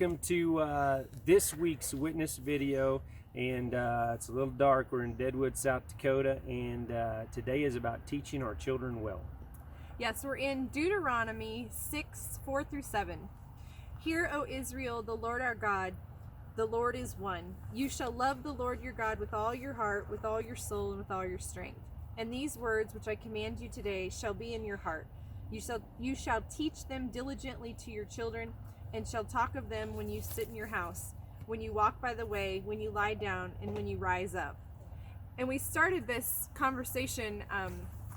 welcome to this week's witness video, and it's a little dark. We're in Deadwood, South Dakota, and today is about teaching our children well. Yes, we're in Deuteronomy 6:4-7. Hear, O Israel, the Lord our God, the Lord is one. You shall love the Lord your God with all your heart, with all your soul, and with all your strength. And these words which I command you today shall be in your heart. You shall teach them diligently to your children, and shall talk of them when you sit in your house, when you walk by the way, when you lie down, and when you rise up. And we started this conversation. I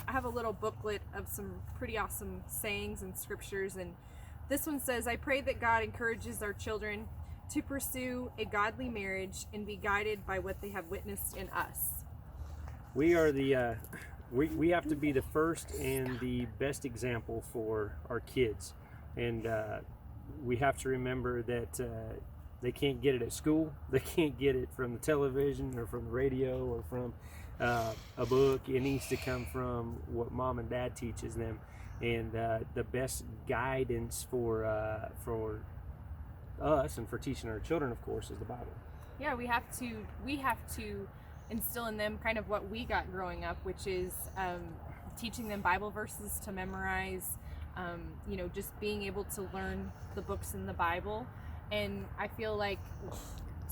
have a little booklet of some pretty awesome sayings and scriptures, and this one says, I pray that God encourages our children to pursue a godly marriage and be guided by what they have witnessed in us. We are the we have to be the first and the best example for our kids, and we have to remember that they can't get it at school, they can't get it from the television or from the radio or from a book. It needs to come from what mom and dad teaches them, and the best guidance for us and for teaching our children, of course, is the Bible. Yeah, we have to instill in them kind of what we got growing up, which is teaching them Bible verses to memorize, just being able to learn the books in the Bible. And I feel like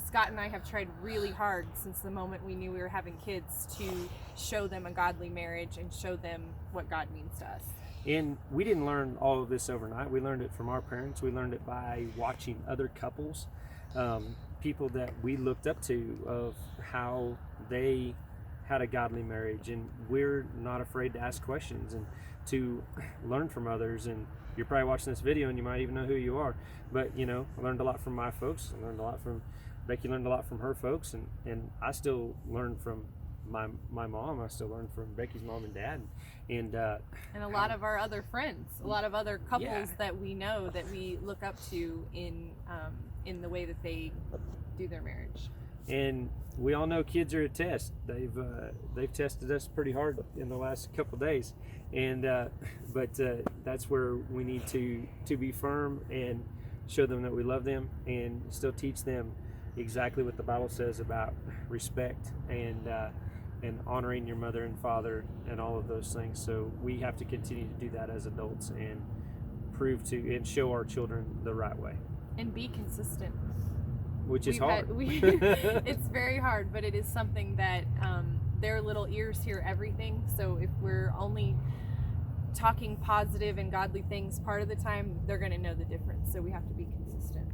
Scott and I have tried really hard since the moment we knew we were having kids to show them a godly marriage and show them what God means to us. And we didn't learn all of this overnight. We learned it from our parents. We learned it by watching other couples, people that we looked up to, of how they had a godly marriage. And we're not afraid to ask questions and to learn from others. And you're probably watching this video and you might even know who you are. But, I learned a lot from my folks. I learned a lot from Becky, learned a lot from her folks. And I still learn from my mom. I still learn from Becky's mom and dad, and a lot of our other friends, a lot of other couples that we know that we look up to in the way that they do their marriage. And we all know kids are a test. They've tested us pretty hard in the last couple of days, and but that's where we need to be firm and show them that we love them, and still teach them exactly what the Bible says about respect and honoring your mother and father and all of those things. So we have to continue to do that as adults and show our children the right way. And be consistent. Which is hard. It's very hard, but it is something that their little ears hear everything. So if we're only talking positive and godly things part of the time, they're going to know the difference. So we have to be consistent.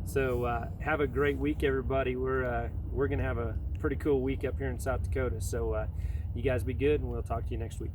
So have a great week, everybody. We're going to have a pretty cool week up here in South Dakota. So you guys be good, and we'll talk to you next week.